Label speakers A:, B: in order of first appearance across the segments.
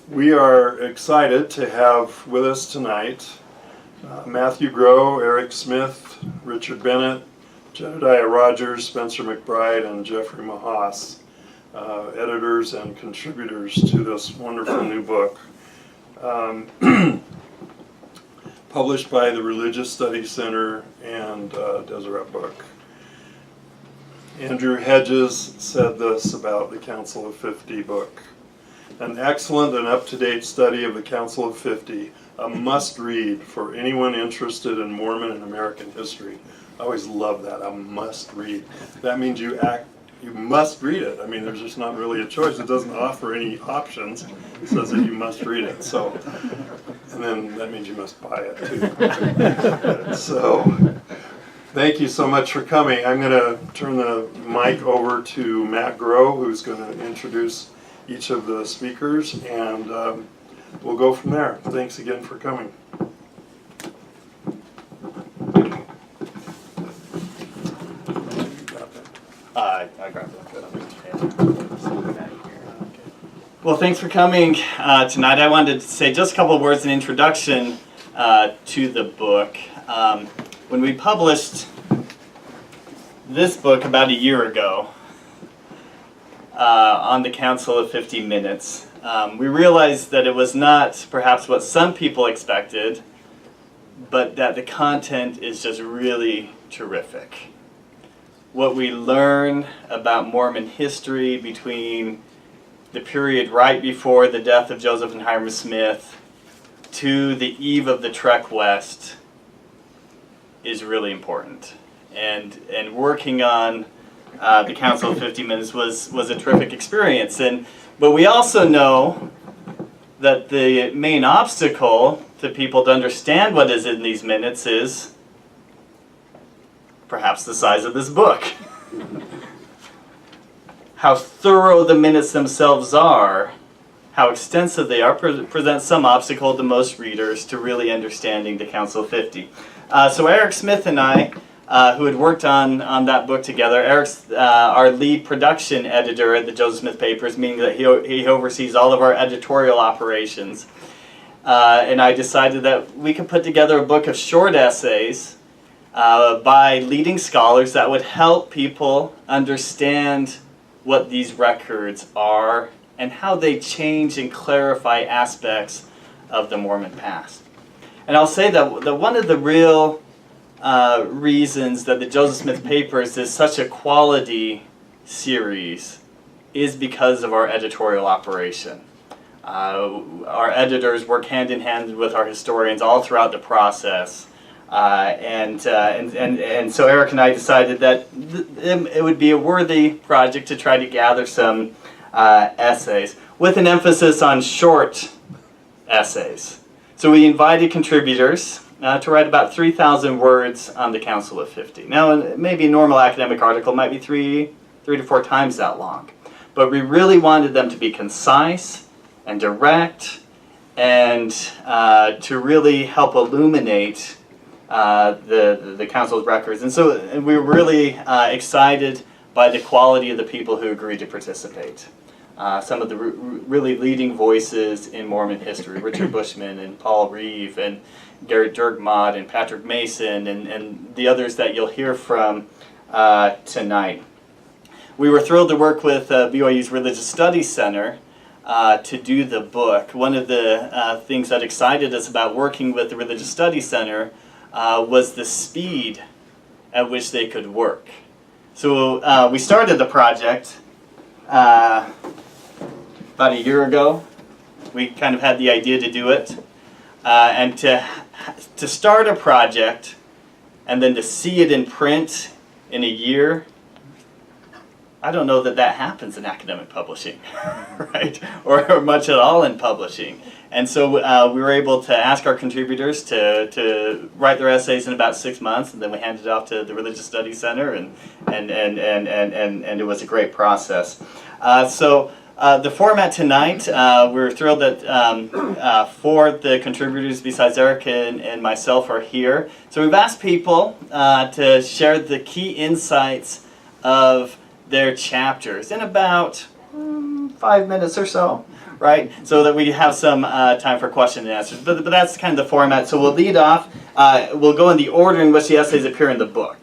A: We are excited to have with us tonight Matthew Groh, Eric Smith, Richard Bennett, Jedediah Rogers, Spencer McBride, and Jeffrey Mahas, editors and contributors to this wonderful new book. Published by the Religious Studies Center and Deseret book. Andrew Hedges said this about the Council of 50 book. An excellent and up-to-date study of the Council of 50, a must-read for anyone interested in Mormon and American history. I always love that, a must-read. That means you must read it. I mean, there's just not really a choice. It doesn't offer any options. It says that you must read it. So, and then that means you must buy it too. So, thank you so much for coming. I'm going to turn the mic over to Matt Groh, who's going to introduce each of the speakers, and we'll go from there. Thanks again for coming.
B: I grabbed it. Well, thanks for coming tonight. I wanted to say just a couple of words in introduction to the book. When we published this book about a year ago on the Council of 50 Minutes, we realized that it was not perhaps what some people expected, but that the content is just really terrific. What we learn about Mormon history between the period right before the death of Joseph and Hiram Smith to the eve of the Trek West is really important. And working on the Council of 50 Minutes was a terrific experience. But we also know that the main obstacle to people to understand what is in these minutes is perhaps the size of this book. How thorough the minutes themselves are, how extensive they are, presents some obstacle to most readers to really understanding the Council of 50. So Eric Smith and I, who had worked on that book together, Eric's our lead production editor at the Joseph Smith Papers, meaning that he oversees all of our editorial operations. And I decided that we could put together a book of short essays by leading scholars that would help people understand what these records are and how they change and clarify aspects of the Mormon past. And I'll say that one of the real reasons that the Joseph Smith Papers is such a quality series is because of our editorial operation. Our editors work hand in hand with our historians all throughout the process. And so Eric and I decided that it would be a worthy project to try to gather some essays with an emphasis on short essays. So we invited contributors to write about 3,000 words on the Council of 50. Now, maybe a normal academic article might be three to four times that long, but we really wanted them to be concise and direct and to really help illuminate the Council's records. And we were really excited by the quality of the people who agreed to participate. Some of the really leading voices in Mormon history, Richard Bushman and Paul Reeve and Garrett Dirkmaat and Patrick Mason and the others that you'll hear from tonight. We were thrilled to work with BYU's Religious Studies Center to do the book. One of the things that excited us about working with the Religious Studies Center was the speed at which they could work. So we started the project about a year ago. We kind of had the idea to do it. And to start a project and then to see it in print in a year, I don't know that happens in academic publishing, right? Or much at all in publishing. And so we were able to ask our contributors to write their essays in about 6 months, and then we handed it off to the Religious Studies Center, and it was a great process. So the format tonight, we're thrilled that 4 of the contributors besides Eric and myself are here. So we've asked people to share the key insights of their chapters in about 5 minutes or so. right? So that we have some time for question and answers. But that's kind of the format. So we'll lead off. We'll go in the order in which the essays appear in the book.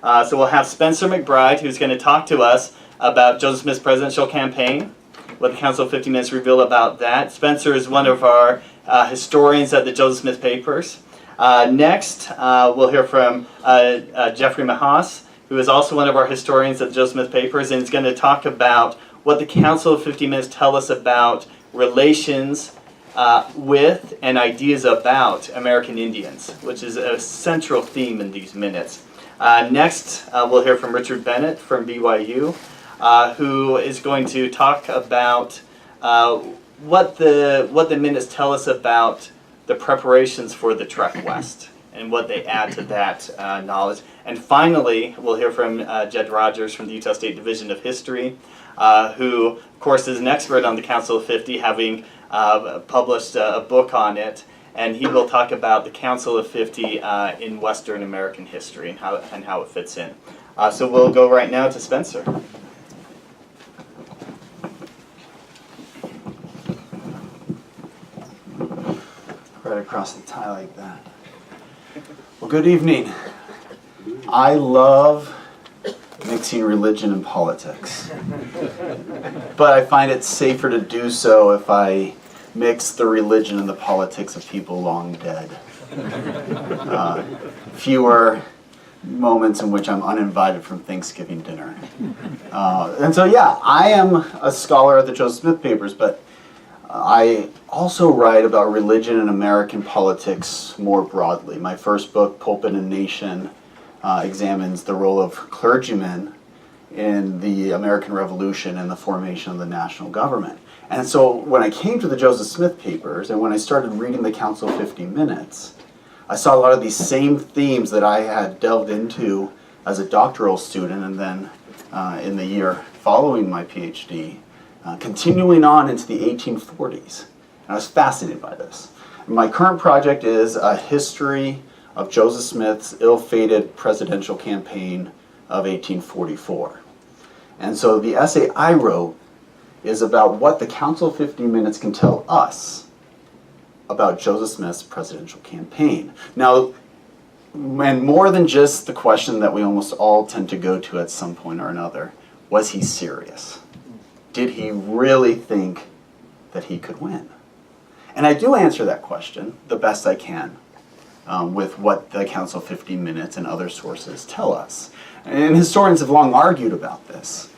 B: So we'll have Spencer McBride, who's going to talk to us about Joseph Smith's presidential campaign, what the Council of 50 Minutes reveal about that. Spencer is one of our historians at the Joseph Smith Papers. Next, we'll hear from Jeffrey Mahas, who is also one of our historians at the Joseph Smith Papers, and is going to talk about what the Council of 50 Minutes tell us about relations with and ideas about American Indians, which is a central theme in these minutes. Next, we'll hear from Richard Bennett from BYU, who is going to talk about what the minutes tell us about the preparations for the trek west and what they add to that knowledge. And finally, we'll hear from Jed Rogers from the Utah State Division of History, who, of course, is an expert on the Council of 50, having published a book on it. And he will talk about the Council of 50 in Western American history and how it fits in. So we'll go right now to Spencer.
C: Right across the tie like that. Well, good evening. I love mixing religion and politics, but I find it safer to do so if I mix the religion and the politics of people long dead. Fewer moments in which I'm uninvited from Thanksgiving dinner. And so, yeah, I am a scholar at the Joseph Smith Papers, but I also write about religion and American politics more broadly. My first book, Pulpit and Nation, examines the role of clergymen in the American Revolution and the formation of the national government. And so when I came to the Joseph Smith Papers and when I started reading the Council of 50 Minutes, I saw a lot of these same themes that I had delved into as a doctoral student and then in the year following my PhD, continuing on into the 1840s. And I was fascinated by this. My current project is a history of Joseph Smith's ill-fated presidential campaign of 1844. And so the essay I wrote is about what the Council of 50 Minutes can tell us about Joseph Smith's presidential campaign. Now, and more than just the question that we almost all tend to go to at some point or another, was he serious? Did he really think that he could win? And I do answer that question the best I can with what the Council of 50 Minutes and other sources tell us. And historians have long argued about this.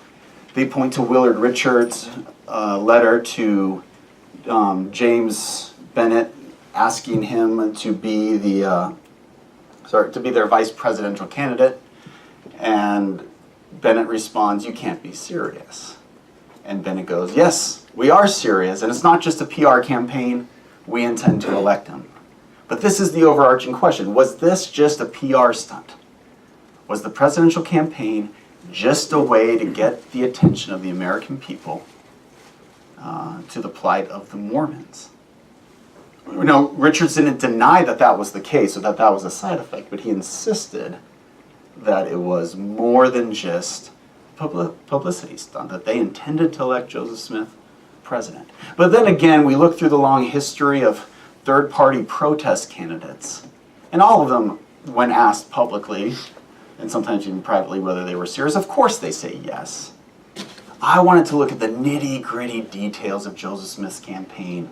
C: They point to Willard Richards' letter to James Bennett asking him to be their vice presidential candidate, and Bennett responds, "You can't be serious." And Bennett goes, "Yes, we are serious, and it's not just a PR campaign. We intend to elect him." But this is the overarching question. Was this just a PR stunt? Was the presidential campaign just a way to get the attention of the American people to the plight of the Mormons? You know, Richards didn't deny that that was the case or that that was a side effect, but he insisted that it was more than just publicity stunt, that they intended to elect Joseph Smith president. But then again, we look through the long history of third-party protest candidates, and all of them, when asked publicly, and sometimes even privately, whether they were serious, of course they say yes. I wanted to look at the nitty-gritty details of Joseph Smith's campaign,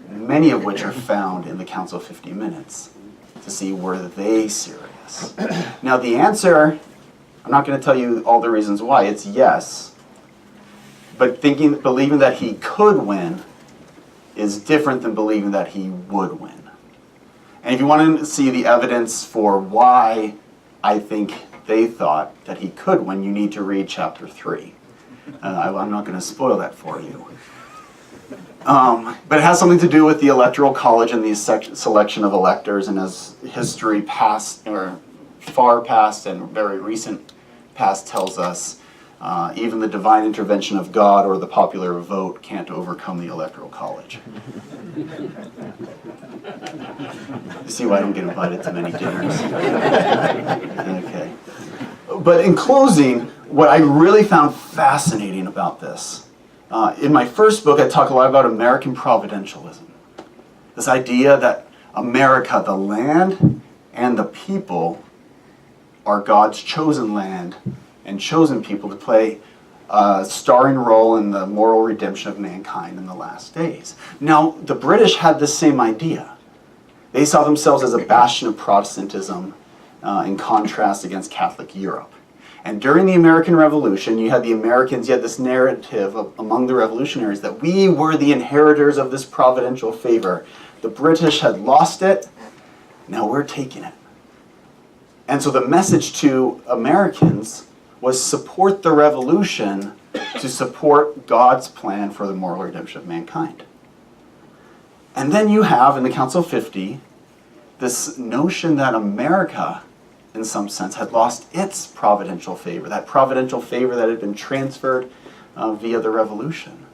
C: many of which are found in the Council of 50 Minutes, to see were they serious. Now the answer, I'm not going to tell you all the reasons why, it's yes. But believing that he could win is different than believing that he would win. And if you want to see the evidence for why I think they thought that he could win, you need to read chapter 3. I'm not going to spoil that for you. But it has something to do with the Electoral College and the selection of electors, and as history past, or far past and very recent past tells us, even the divine intervention of God or the popular vote can't overcome the Electoral College. You see why I don't get invited to many dinners. Okay. But in closing, what I really found fascinating about this In my first book, I talk a lot about American providentialism. This idea that America, the land and the people, are God's chosen land and chosen people to play a starring role in the moral redemption of mankind in the last days. Now, the British had this same idea. They saw themselves as a bastion of Protestantism in contrast against Catholic Europe. And during the American Revolution, you had the Americans, you had this narrative among the revolutionaries that we were the inheritors of this providential favor. The British had lost it, now we're taking it. And so the message to Americans was support the revolution to support God's plan for the moral redemption of mankind. And then you have, in the Council of 50, this notion that America, in some sense, had lost its providential favor, that providential favor that had been transferred via the revolution.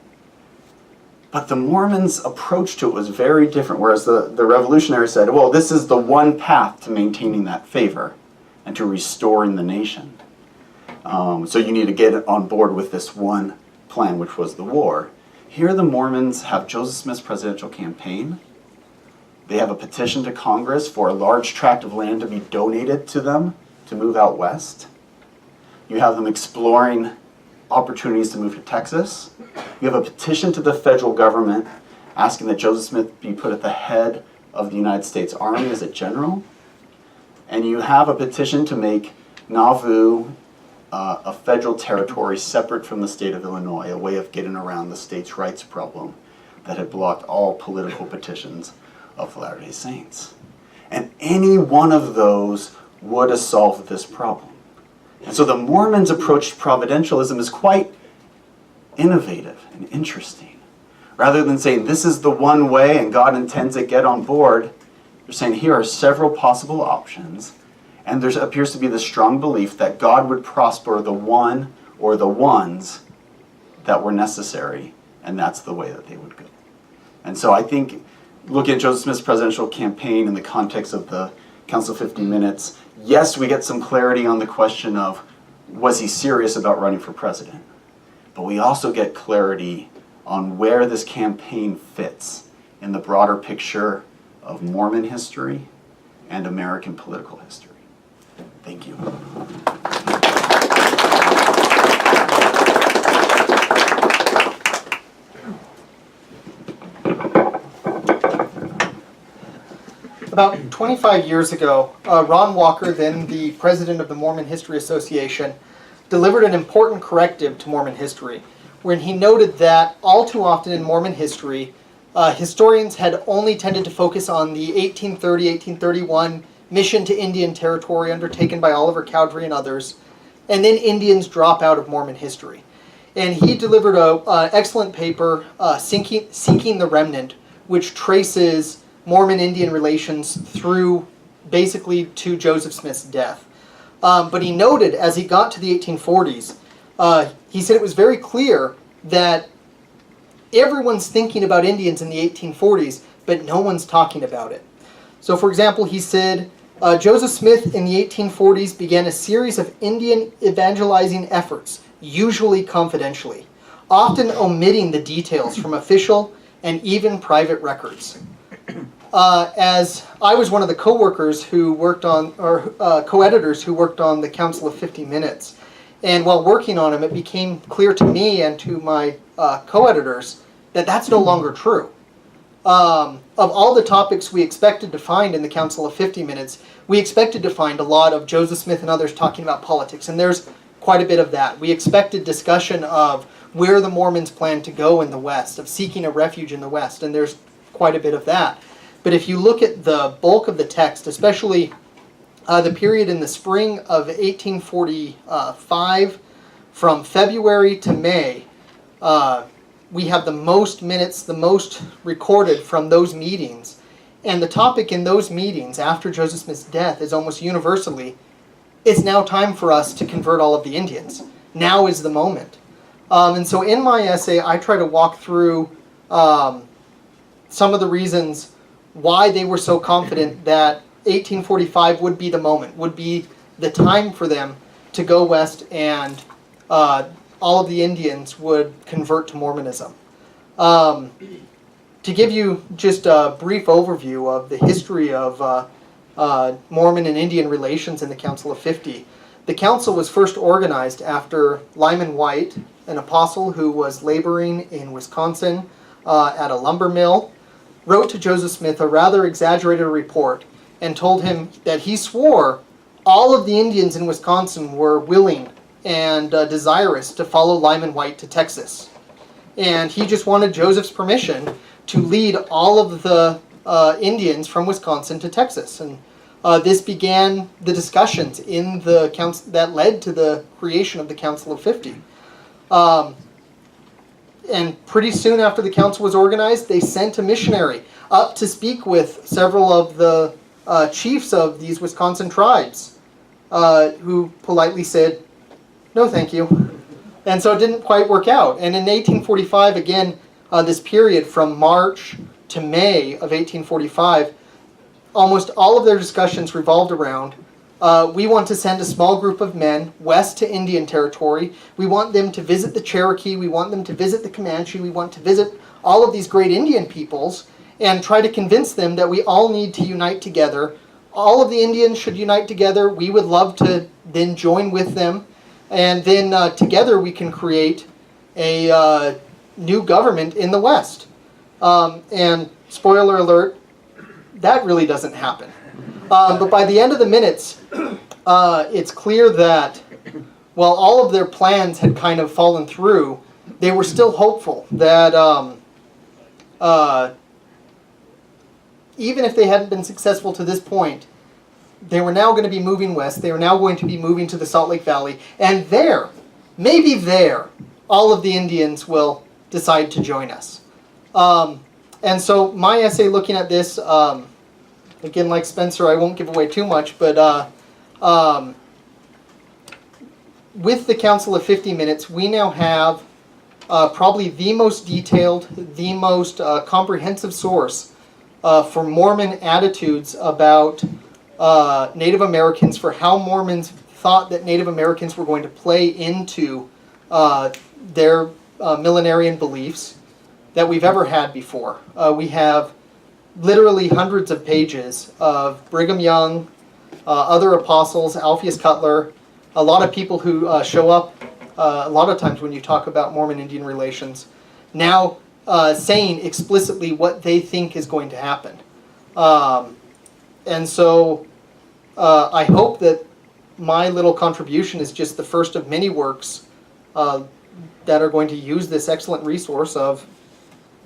C: But the Mormons' approach to it was very different, whereas the revolutionaries said, well, this is the one path to maintaining that favor and to restoring the nation. So you need to get on board with this one plan, which was the war. Here the Mormons have Joseph Smith's presidential campaign. They have a petition to Congress for a large tract of land to be donated to them to move out west. You have them exploring opportunities to move to Texas. You have a petition to the federal government asking that Joseph Smith be put at the head of the United States Army as a general. And you have a petition to make Nauvoo a federal territory separate from the state of Illinois, a way of getting around the states' rights problem that had blocked all political petitions of the Latter-day Saints. And any one of those would have solved this problem. And so the Mormons' approach to providentialism is quite innovative and interesting. Rather than saying this is the one way and God intends to get on board, they're saying here are several possible options, and there appears to be this strong belief that God would prosper the one or the ones that were necessary, and that's the way that they would go. And so I think, looking at Joseph Smith's presidential campaign in the context of the Council 50 Minutes, yes, we get some clarity on the question of, was he serious about running for president? But we also get clarity on where this campaign fits in the broader picture of Mormon history and American political history. Thank you.
D: About 25 years ago, Ron Walker, then the president of the Mormon History Association, delivered an important corrective to Mormon history, when he noted that all too often in Mormon history, historians had only tended to focus on the 1830-1831 mission to Indian Territory undertaken by Oliver Cowdery and others, and then Indians drop out of Mormon history. And he delivered an excellent paper, Sinking the Remnant, which traces Mormon-Indian relations through basically to Joseph Smith's death. But he noted, as he got to the 1840s, he said it was very clear that everyone's thinking about Indians in the 1840s, but no one's talking about it. So, for example, he said, Joseph Smith in the 1840s began a series of Indian evangelizing efforts, usually confidentially, often omitting the details from official and even private records. As I was one of the co-workers who worked on, or co-editors who worked on the Council of 50 Minutes, and while working on them, it became clear to me and to my co-editors that that's no longer true. Of all the topics we expected to find in the Council of 50 Minutes, we expected to find a lot of Joseph Smith and others talking about politics, and there's quite a bit of that. We expected discussion of where the Mormons plan to go in the West, of seeking a refuge in the West, and there's quite a bit of that. But if you look at the bulk of the text, especially the period in the spring of 1845, from February to May, we have the most minutes, the most recorded from those meetings. And the topic in those meetings after Joseph Smith's death is almost universally, it's now time for us to convert all of the Indians. Now is the moment. And so in my essay, I try to walk through some of the reasons why they were so confident that 1845 would be the moment, would be the time for them to go west and all of the Indians would convert to Mormonism. To give you just a brief overview of the history of Mormon and Indian relations in the Council of 50, the council was first organized after Lyman White, an apostle who was laboring in Wisconsin at a lumber mill, wrote to Joseph Smith a rather exaggerated report and told him that he swore all of the Indians in Wisconsin were willing and desirous to follow Lyman White to Texas. And he just wanted Joseph's permission to lead all of the Indians from Wisconsin to Texas. And this began the discussions in the council that led to the creation of the Council of 50. And pretty soon after the council was organized, they sent a missionary up to speak with several of the chiefs of these Wisconsin tribes, who politely said, "No, thank you." And so it didn't quite work out. And in 1845, again, this period from March to May of 1845, almost all of their discussions revolved around, we want to send a small group of men west to Indian Territory. We want them to visit the Cherokee. We want them to visit the Comanche. We want to visit all of these great Indian peoples and try to convince them that we all need to unite together. All of the Indians should unite together. We would love to then join with them. And then together we can create a new government in the West. And spoiler alert, that really doesn't happen. But by the end of the minutes, it's clear that while all of their plans had kind of fallen through, they were still hopeful that even if they hadn't been successful to this point, they were now going to be moving west. They were now going to be moving to the Salt Lake Valley. And there, maybe there, all of the Indians will decide to join us. And so my essay looking at this, again, like Spencer, I won't give away too much, but with the Council of 50 Minutes, we now have probably the most detailed, the most comprehensive source for Mormon attitudes about Native Americans, for how Mormons thought that Native Americans were going to play into their millenarian beliefs that we've ever had before. We have literally hundreds of pages of Brigham Young, other apostles, Alpheus Cutler, a lot of people who show up a lot of times when you talk about Mormon-Indian relations, now saying explicitly what they think is going to happen. And so I hope that my little contribution is just the first of many works that are going to use this excellent resource of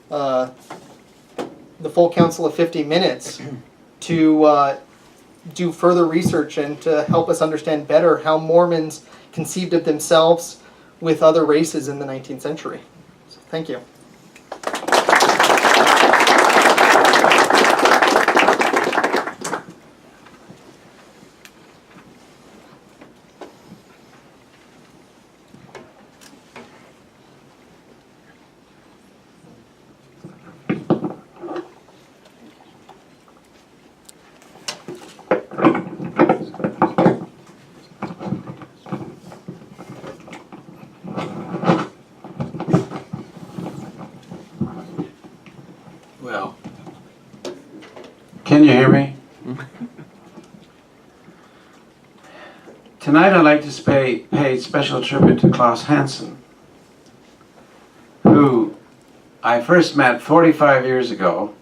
D: the full Council of 50 Minutes to do further research and to help us understand better how Mormons conceived of themselves with other races in the 19th century. So, thank you.
E: Can you hear me? Tonight I'd like to pay special tribute to Klaus Hansen, who I first met 45 years ago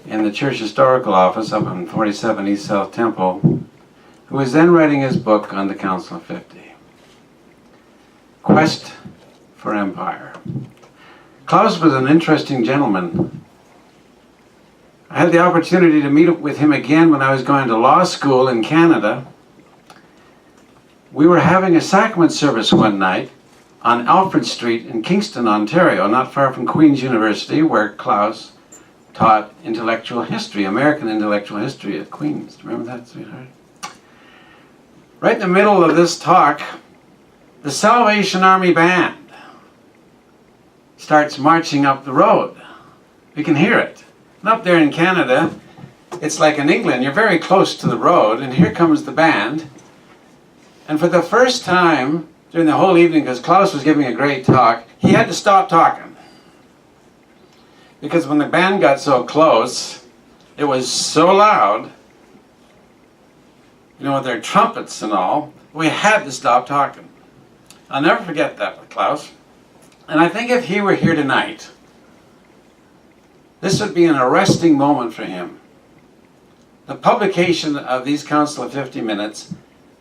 E: in the Church Historical Office up on 47 East South Temple, who was then writing his book on the Council of 50, Quest for Empire. Klaus was an interesting gentleman. I had the opportunity to meet with him again when I was going to law school in Canada. We were having a sacrament service one night on Alfred Street in Kingston, Ontario, not far from Queen's University, where Klaus taught intellectual history, American intellectual history at Queen's. Remember that, sweetheart? Right in the middle of this talk, the Salvation Army Band starts marching up the road. We can hear it. And up there in Canada, it's like in England, you're very close to the road, and here comes the band. And for the first time, during the whole evening, because Klaus was giving a great talk, he had to stop talking. Because when the band got so close, it was so loud, you know, with their trumpets and all, we had to stop talking. I'll never forget that with Klaus. And I think if he were here tonight, this would be an arresting moment for him. The publication of these Council of 50 Minutes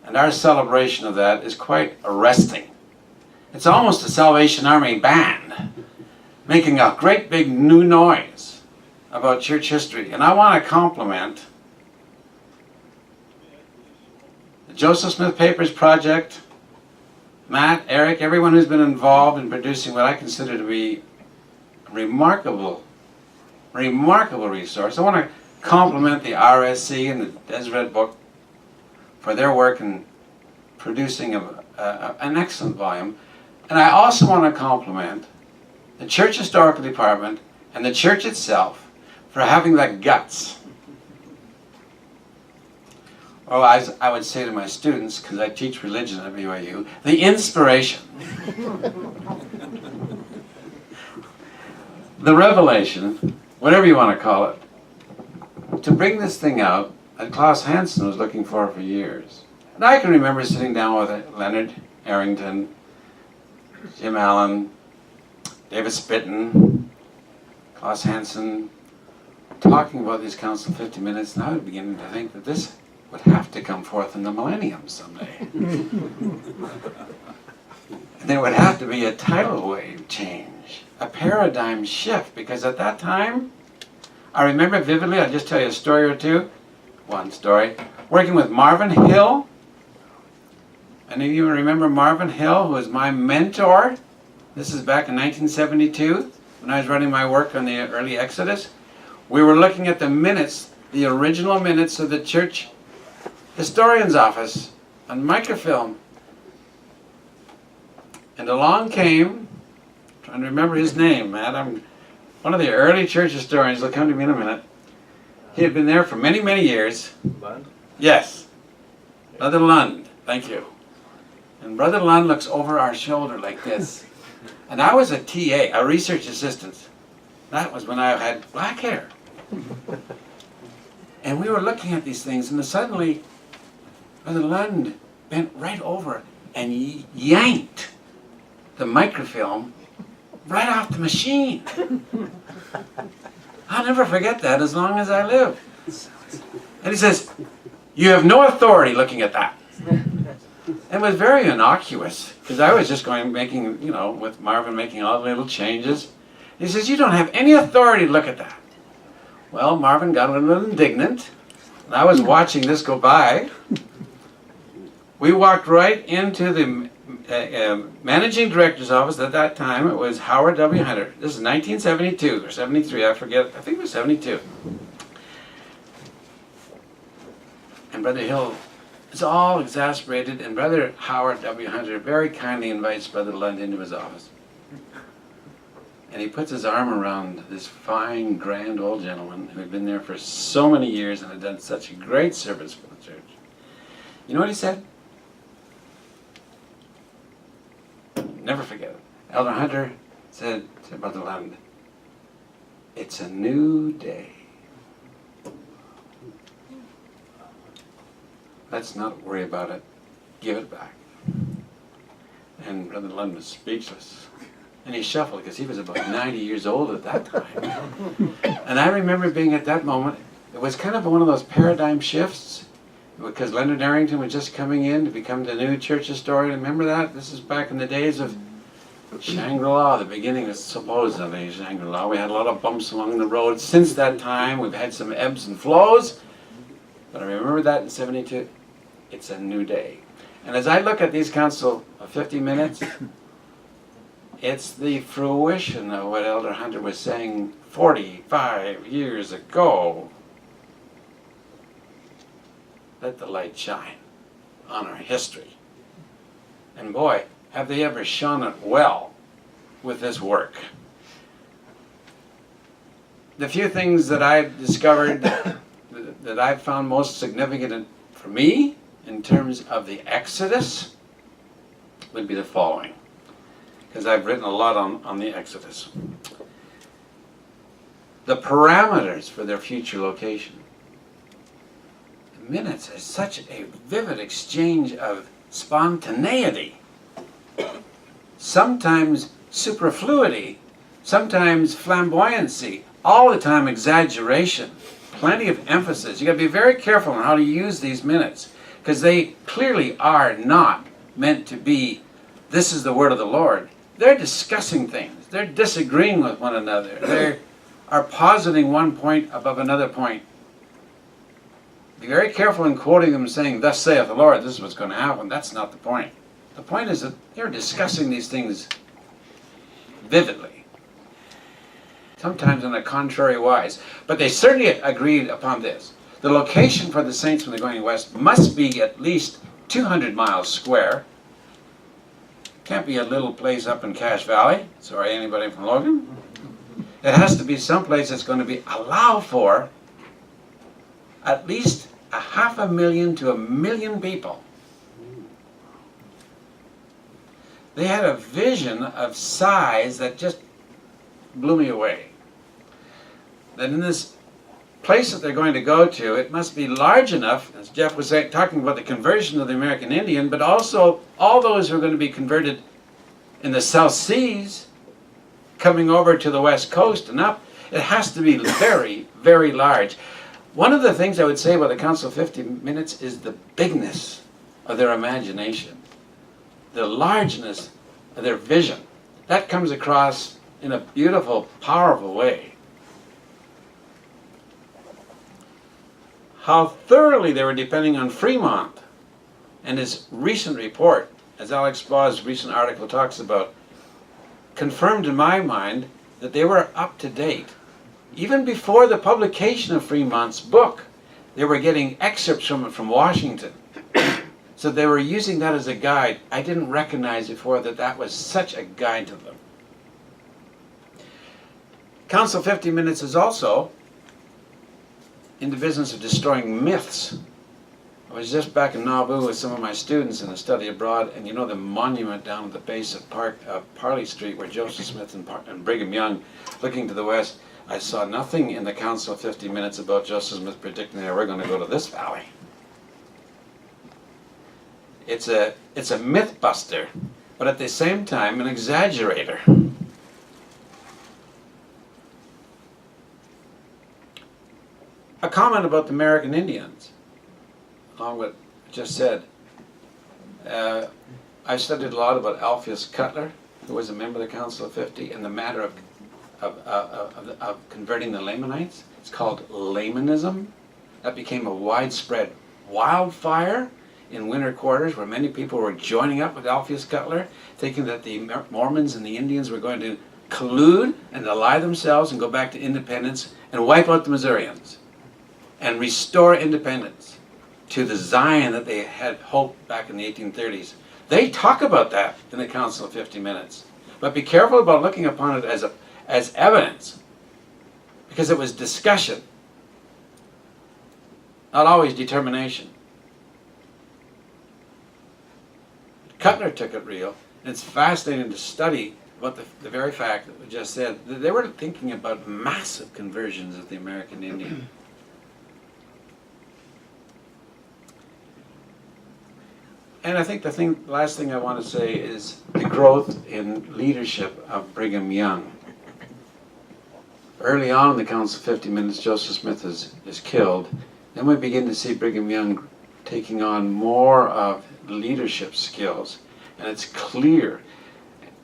E: and our celebration of that is quite arresting. It's almost a Salvation Army band making a great big new noise about church history. And I want to compliment the Joseph Smith Papers Project, Matt, Eric, everyone who's been involved in producing what I consider to be a remarkable resource. I want to compliment the RSC and the Deseret book for their work in producing an excellent volume. And I also want to compliment the Church Historical Department and the church itself for having the guts. Or as I would say to my students, because I teach religion at BYU, the inspiration. The revelation, whatever you want to call it, to bring this thing out that Klaus Hansen was looking for years. And I can remember sitting down with Leonard Arrington, Jim Allen, David Spitton, Klaus Hansen, talking about these Council 50 Minutes, and I was beginning to think that this would have to come forth in the millennium someday. And there would have to be a tidal wave change, a paradigm shift, because at that time, I remember vividly, I'll just tell you a story or two, one story, working with Marvin Hill. Any of you remember Marvin Hill, who was my mentor? This is back in 1972, when I was running my work on the early Exodus. We were looking at the minutes, the original minutes of the church historian's office on microfilm. And along came, trying to remember his name, Matt, one of the early church historians, will come to me in a minute. He had been there for many, many years.
B: Lund?
E: Yes. Brother Lund, thank you. And Brother Lund looks over our shoulder like this. And I was a TA, a research assistant. That was when I had black hair. And we were looking at these things, and suddenly Brother Lund bent right over and yanked the microfilm right off the machine. I'll never forget that as long as I live. And he says, "You have no authority looking at that." It was very innocuous, because I was just making, you know, with Marvin making all the little changes. He says, "You don't have any authority to look at that." Well, Marvin got a little indignant, and I was watching this go by. We walked right into the managing director's office at that time. It was Howard W. Hunter. This is 1972 or 73, I forget. I think it was 72. And Brother Hill is all exasperated, and Brother Howard W. Hunter very kindly invites Brother Lund into his office. And he puts his arm around this fine, grand old gentleman who had been there for so many years and had done such a great service for the church. You know what he said? Never forget it. Elder Hunter said to Brother Lund, "It's a new day. Let's not worry about it. Give it back." And Brother Lund was speechless. And he shuffled, because he was about 90 years old at that time. And I remember being at that moment, it was kind of one of those paradigm shifts, because Leonard Arrington was just coming in to become the new church historian. Remember that? This is back in the days of Shangri-La, the beginning of supposedly Shangri-La. We had a lot of bumps along the road. Since that time, we've had some ebbs and flows. But I remember that in 72. It's a new day. And as I look at these Council of 50 Minutes, it's the fruition of what Elder Hunter was saying 45 years ago. Let the light shine on our history. And boy, have they ever shone it well with this work. The few things that I've discovered that I've found most significant for me in terms of the Exodus would be the following, because I've written a lot on the Exodus. The parameters for their future location. The minutes is such a vivid exchange of spontaneity, sometimes superfluity, sometimes flamboyancy, all the time exaggeration, plenty of emphasis. You got to be very careful on how to use these minutes, because they clearly are not meant to be, this is the word of the Lord. They're discussing things. They're disagreeing with one another. They are positing one point above another point. Be very careful in quoting them saying, thus saith the Lord, this is what's going to happen. That's not the point. The point is that they're discussing these things vividly, sometimes in a contrary wise. But they certainly agreed upon this. The location for the saints when they're going west must be at least 200 miles square. Can't be a little place up in Cache Valley. Sorry, anybody from Logan? It has to be someplace that's going to be allow for at least 500,000 to 1 million people. They had a vision of size that just blew me away. That in this place that they're going to go to, it must be large enough, as Jeff was saying, talking about the conversion of the American Indian, but also all those who are going to be converted in the South Seas, coming over to the West Coast and up. It has to be very, very large. One of the things I would say about the Council of 50 Minutes is the bigness of their imagination, the largeness of their vision. That comes across in a beautiful, powerful way. How thoroughly they were depending on Fremont and his recent report, as Alex Baugh's recent article talks about, confirmed in my mind that they were up to date. Even before the publication of Fremont's book, they were getting excerpts from it from Washington. So they were using that as a guide. I didn't recognize before that that was such a guide to them. Council 50 Minutes is also in the business of destroying myths. I was just back in Nauvoo with some of my students in a study abroad, and you know the monument down at the base of Parley Street where Joseph Smith and Brigham Young, looking to the west, I saw nothing in the Council of 50 Minutes about Joseph Smith predicting that we're going to go to this valley. It's a myth buster, but at the same time an exaggerator. A comment about the American Indians, along with what I just said. I studied a lot about Alpheus Cutler, who was a member of the Council of 50, and the matter of converting the Lamanites. It's called Lamanism. That became a widespread wildfire in winter quarters where many people were joining up with Alpheus Cutler, thinking that the Mormons and the Indians were going to collude and ally themselves and go back to independence and wipe out the Missourians and restore independence to the Zion that they had hoped back in the 1830s. They talk about that in the Council of 50 Minutes. But be careful about looking upon it as evidence, because it was discussion, not always determination. Cutler took it real, and it's fascinating to study about the very fact that we just said, that they were thinking about massive conversions of the American Indian. And I think the last thing I want to say is the growth in leadership of Brigham Young. Early on in the Council of 50 Minutes, Joseph Smith is killed. Then we begin to see Brigham Young taking on more of leadership skills. And it's clear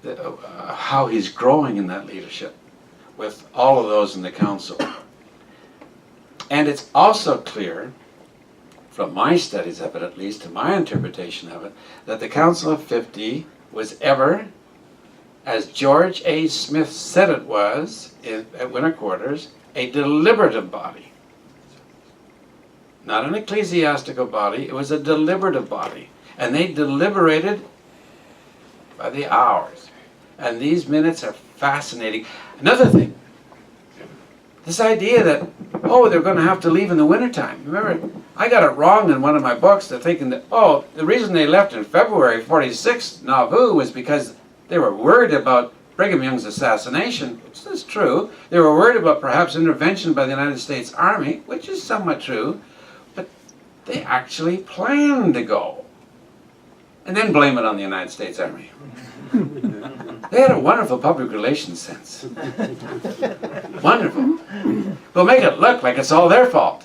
E: that, how he's growing in that leadership with all of those in the council. And it's also clear, from my studies of it at least, to my interpretation of it, that the Council of 50 was ever, as George A. Smith said it was at Winter Quarters, a deliberative body. Not an ecclesiastical body, it was a deliberative body. And they deliberated by the hours. And these minutes are fascinating. Another thing, this idea that, oh, they're going to have to leave in the wintertime. Remember, I got it wrong in one of my books. They're thinking that, oh, the reason they left in February 46 Nauvoo was because they were worried about Brigham Young's assassination, which is true. They were worried about perhaps intervention by the United States Army, which is somewhat true. But they actually planned to go. And then blame it on the United States Army. They had a wonderful public relations sense. Wonderful. We'll make it look like it's all their fault.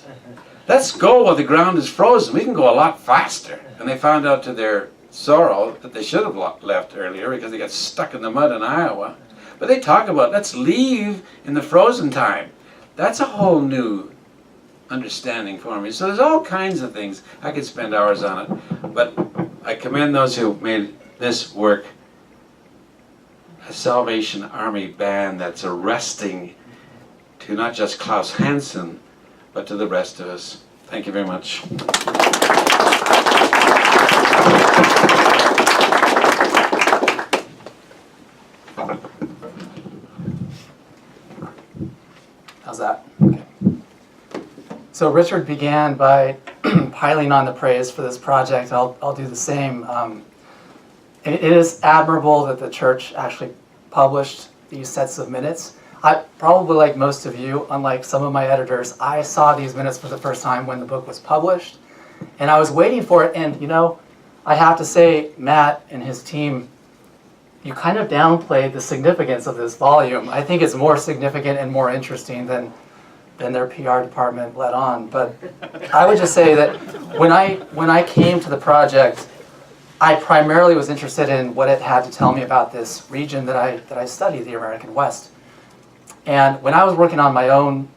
E: Let's go while the ground is frozen. We can go a lot faster. And they found out to their sorrow that they should have left earlier because they got stuck in the mud in Iowa. But they talk about, let's leave in the frozen time. That's a whole new understanding for me. So there's all kinds of things. I could spend hours on it. But I commend those who made this work a Salvation Army band that's arresting to not just Klaus Hansen, but to the rest of us. Thank you very much.
F: How's that? Okay. So Richard began by piling on the praise for this project. I'll do the same. It is admirable that the church actually published these sets of minutes. I probably, like most of you, unlike some of my editors, I saw these minutes for the first time when the book was published, and I was waiting for it. And you know, I have to say, Matt and his team, you kind of downplayed the significance of this volume. I think it's more significant and more interesting than their PR department let on. But I would just say that when I came to the project, I primarily was interested in what it had to tell me about this region that I study, the American West. And when I was working on my own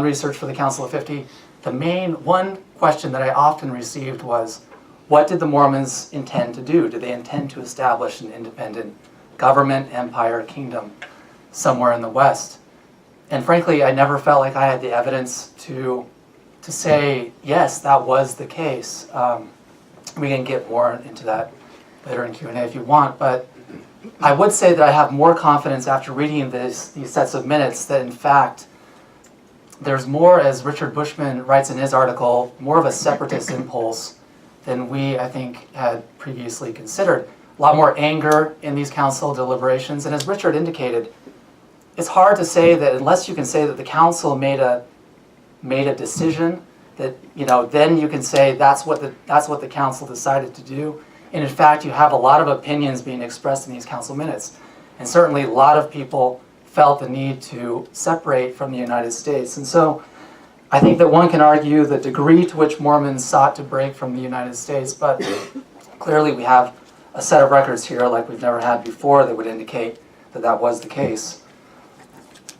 F: research for the Council of 50, the main one question that I often received was, what did the Mormons intend to do? Did they intend to establish an independent government, empire, kingdom somewhere in the West? And frankly, I never felt like I had the evidence to say, yes, that was the case. We can get more into that later in Q&A if you want, but I would say that I have more confidence after reading these sets of minutes that in fact there's more, as Richard Bushman writes in his article, more of a separatist impulse than we, I think, had previously considered. A lot more anger in these council deliberations, and as Richard indicated, it's hard to say that unless you can say that the council made a decision, that then you can say that's what the council decided to do. And in fact, you have a lot of opinions being expressed in these council minutes, and certainly a lot of people felt the need to separate from the United States. And so I think that one can argue the degree to which Mormons sought to break from the United States, but clearly we have a set of records here like we've never had before that would indicate that that was the case.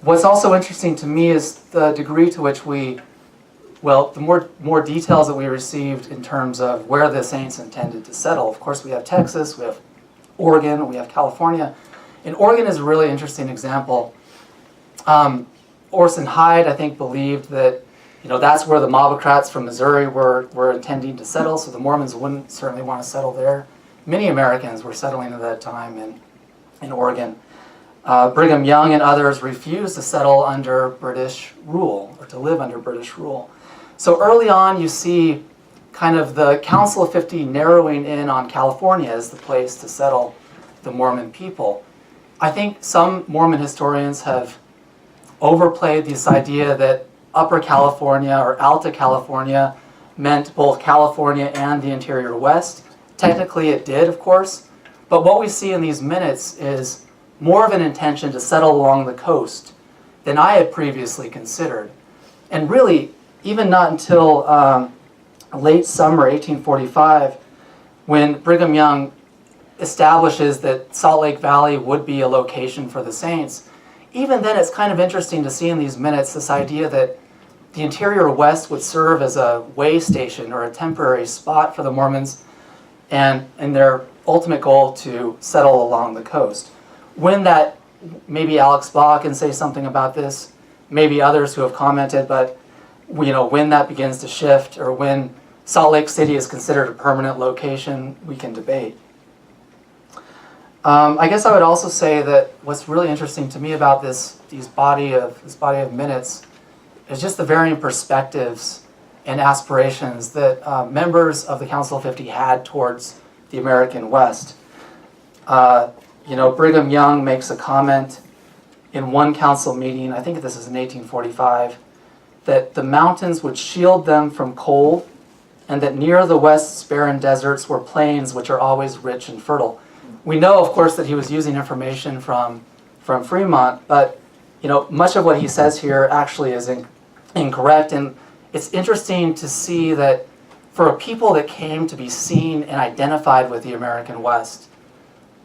F: What's also interesting to me is the degree to which the more details that we received in terms of where the saints intended to settle. Of course, we have Texas, we have Oregon, we have California. And Oregon is a really interesting example. Orson Hyde, I think, believed that that's where the Mobocrats from Missouri were intending to settle, so the Mormons wouldn't certainly want to settle there. Many Americans were settling at that time in Oregon. Brigham Young and others refused to settle under British rule, or to live under British rule. So early on, you see kind of the Council of 50 narrowing in on California as the place to settle the Mormon people. I think some Mormon historians have overplayed this idea that Upper California or Alta California meant both California and the interior West. Technically it did, of course, but what we see in these minutes is more of an intention to settle along the coast than I had previously considered. And really, even not until late summer 1845, when Brigham Young establishes that Salt Lake Valley would be a location for the saints, even then it's kind of interesting to see in these minutes this idea that the interior West would serve as a way station or a temporary spot for the Mormons and their ultimate goal to settle along the coast. When that, maybe Alex Baugh can say something about this, maybe others who have commented, but when that begins to shift or when Salt Lake City is considered a permanent location, we can debate. I guess I would also say that what's really interesting to me about this body of minutes is just the varying perspectives and aspirations that members of the Council of 50 had towards the American West. Brigham Young makes a comment in one council meeting, I think this is in 1845, that the mountains would shield them from cold, and that near the West's barren deserts were plains which are always rich and fertile. We know, of course, that he was using information from Fremont, but much of what he says here actually is incorrect. And it's interesting to see that for a people that came to be seen and identified with the American West,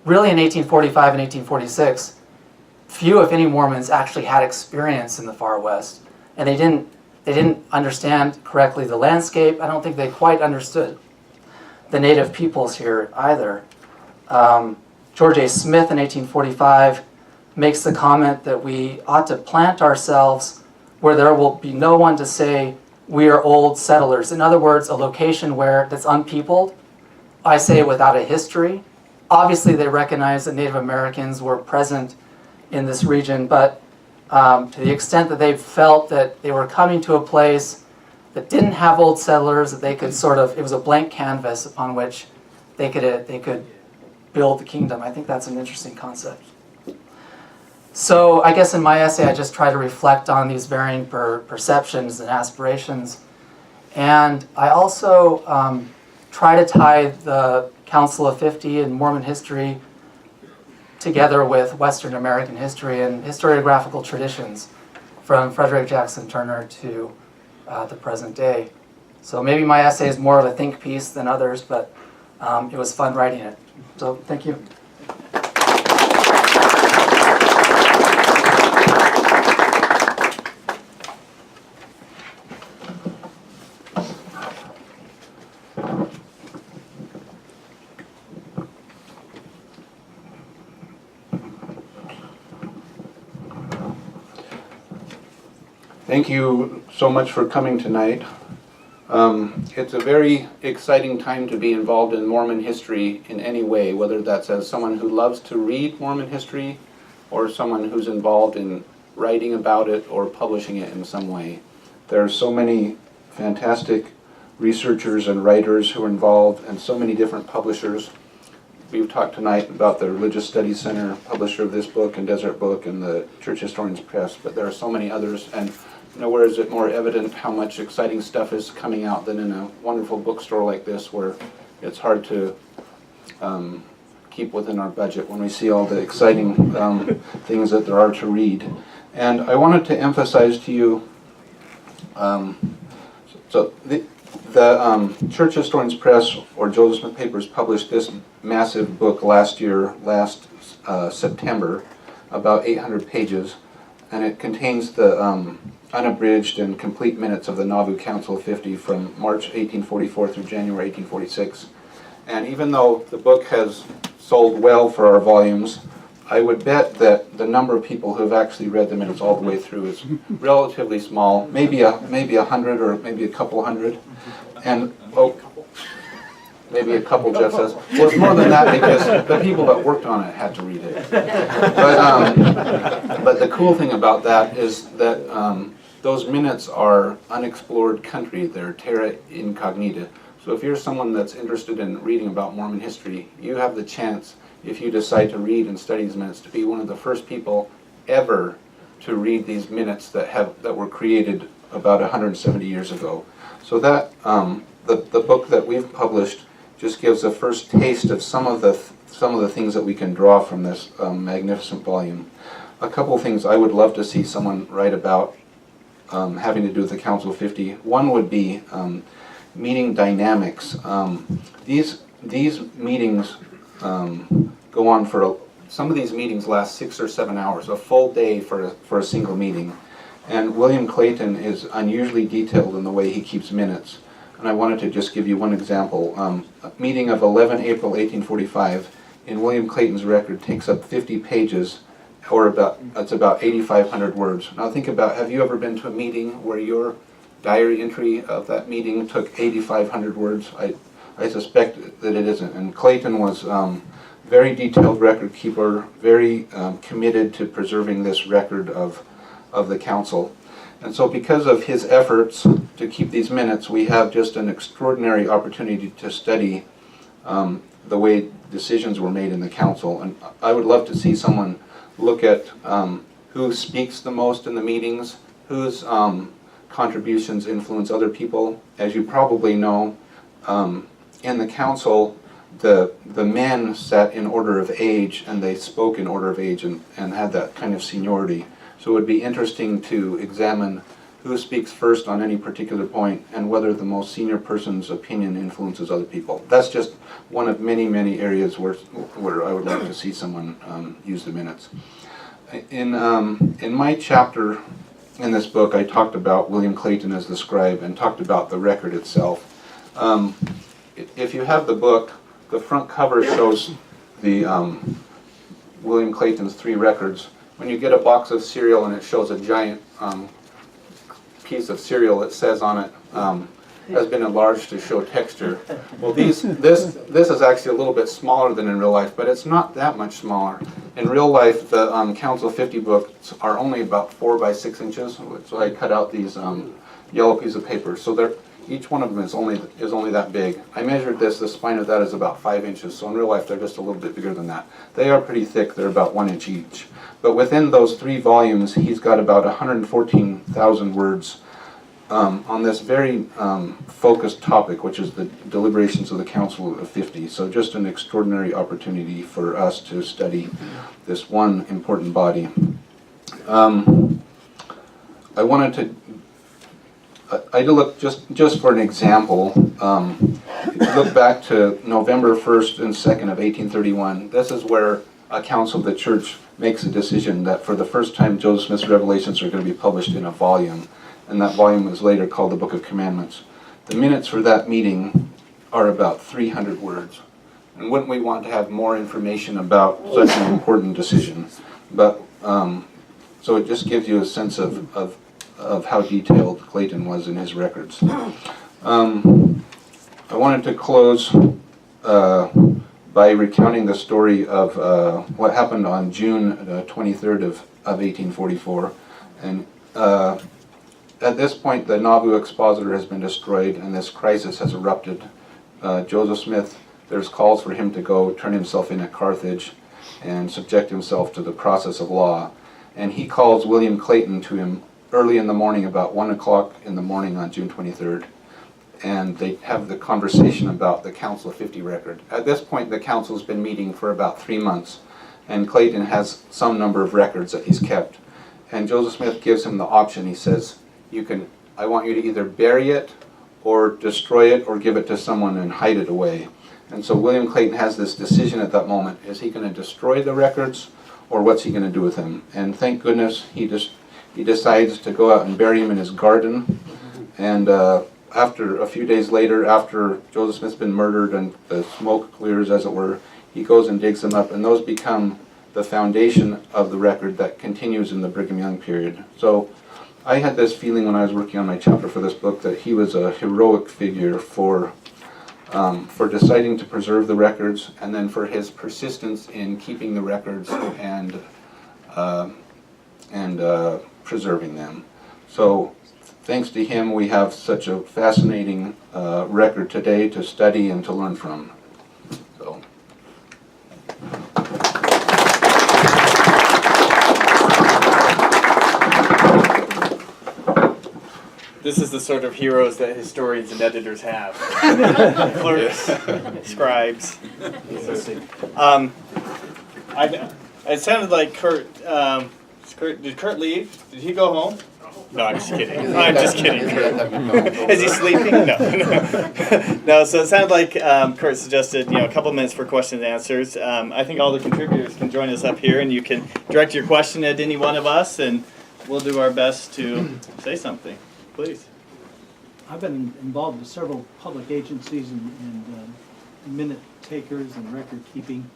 F: really in 1845 and 1846, few, if any, Mormons actually had experience in the far West, and they didn't understand correctly the landscape. I don't think they quite understood the native peoples here either. George A. Smith in 1845 makes the comment that we ought to plant ourselves where there will be no one to say we are old settlers. In other words, a location that's unpeopled, I say without a history. Obviously they recognize that Native Americans were present in this region, but to the extent that they felt that they were coming to a place that didn't have old settlers, that they could it was a blank canvas upon which they could build the kingdom. I think that's an interesting concept. So I guess in my essay I just try to reflect on these varying perceptions and aspirations. And I also try to tie the Council of 50 and Mormon history together with Western American history and historiographical traditions from Frederick Jackson Turner to the present day. So maybe my essay is more of a think piece than others, but it was fun writing it. So thank you.
E: Thank you so much for coming tonight. It's a very exciting time to be involved in Mormon history in any way, whether that's as someone who loves to read Mormon history or someone who's involved in writing about it or publishing it in some way. There are so many fantastic researchers and writers who are involved and so many different publishers. We've talked tonight about the Religious Studies Center, publisher of this book and Deseret book, and the Church Historians Press, but there are so many others, and nowhere is it more evident how much exciting stuff is coming out than in a wonderful bookstore like this, where it's hard to keep within our budget when we see all the exciting things that there are to read. And I wanted to emphasize to you, the Church Historians Press, or Joseph Smith Papers, published this massive book last September, about 800 pages, and it contains the unabridged and complete minutes of the Nauvoo Council of 50 from March 1844 through January 1846. And even though the book has sold well for our volumes, I would bet that the number of people who have actually read the minutes all the way through is relatively small, maybe 100 or maybe a couple hundred. And maybe a couple, Jeff says. Well, it's more than that because the people that worked on it had to read it. But the cool thing about that is that those minutes are unexplored country. They're terra incognita. So if you're someone that's interested in reading about Mormon history, you have the chance, if you decide to read and study these minutes, to be one of the first people ever to read these minutes that were created about 170 years ago. So that the book that we've published just gives a first taste of some of the things that we can draw from this magnificent volume. A couple of things I would love to see someone write about having to do with the Council of 50. One would be meeting dynamics. These meetings go on for some of these meetings last 6 or 7 hours, a full day for a single meeting. And William Clayton is unusually detailed in the way he keeps minutes. And I wanted to just give you one example. A meeting of 11 April 1845 in William Clayton's record takes up 50 pages, or it's about 8,500 words. Now think about, have you ever been to a meeting where your diary entry of that meeting took 8,500 words? I suspect that it isn't. And Clayton was very detailed record keeper, very committed to preserving this record of the council. And so because of his efforts to keep these minutes, we have just an extraordinary opportunity to study the way decisions were made in the council. And I would love to see someone look at who speaks the most in the meetings, whose contributions influence other people. As you probably know, in the council, the men sat in order of age, and they spoke in order of age and had that kind of seniority. So it would be interesting to examine who speaks first on any particular point and whether the most senior person's opinion influences other people. That's just one of many, many areas where I would like to see someone use the minutes. In my chapter in this book, I talked about William Clayton as the scribe and talked about the record itself. If you have the book, the front cover shows the William Clayton's 3 records. When you get a box of cereal and it shows a giant piece of cereal, it says on it, has been enlarged to show texture. Well, this is actually a little bit smaller than in real life, but it's not that much smaller. In real life, the Council 50 books are only about 4 by 6 inches, so I cut out these yellow pieces of paper. So each one of them is only that big. I measured this. The spine of that is about 5 inches. So in real life, they're just a little bit bigger than that. They are pretty thick. They're about 1 inch each. But within those 3 volumes, he's got about 114,000 words on this very focused topic, which is the deliberations of the Council of 50. So just an extraordinary opportunity for us to study this one important body. I wanted to look just for an example. Look back to November 1st and 2nd of 1831. This is where a council of the church makes a decision that for the first time Joseph Smith's Revelations are going to be published in a volume, and that volume was later called the Book of Commandments. The minutes for that meeting are about 300 words. And wouldn't we want to have more information about such an important decision? But so it just gives you a sense of how detailed Clayton was in his records. I wanted to close by recounting the story of what happened on June 23rd of 1844. And at this point, the Nauvoo Expositor has been destroyed, and this crisis has erupted. Joseph Smith, there's calls for him to go turn himself in at Carthage and subject himself to the process of law. And he calls William Clayton to him early in the morning, about 1 o'clock in the morning on June 23rd. And they have the conversation about the Council of 50 record. At this point, the council's been meeting for about 3 months, and Clayton has some number of records that he's kept. And Joseph Smith gives him the option. He says, I want you to either bury it or destroy it or give it to someone and hide it away. And so William Clayton has this decision at that moment. Is he going to destroy the records, or what's he going to do with them? And thank goodness he decides to go out and bury him in his garden. And after a few days later, after Joseph Smith's been murdered and the smoke clears, as it were, he goes and digs them up, and those become the foundation of the record that continues in the Brigham Young period. So I had this feeling when I was working on my chapter for this book that he was a heroic figure for deciding to preserve the records, and then for his persistence in keeping the records and preserving them. So thanks to him, we have such a fascinating record today to study and to learn from. So.
B: This is the sort of heroes that historians and editors have. Clerks, scribes. It sounded like Kurt. Did Kurt leave? Did he go home? No, I'm just kidding. I'm just kidding, Kurt. Is he sleeping? No. No, so it sounded like Kurt suggested, a couple minutes for questions and answers. I think all the contributors can join us up here, and you can direct your question at any one of us, and we'll do our best to say something. Please.
G: I've been involved with several public agencies and minute takers and record keeping.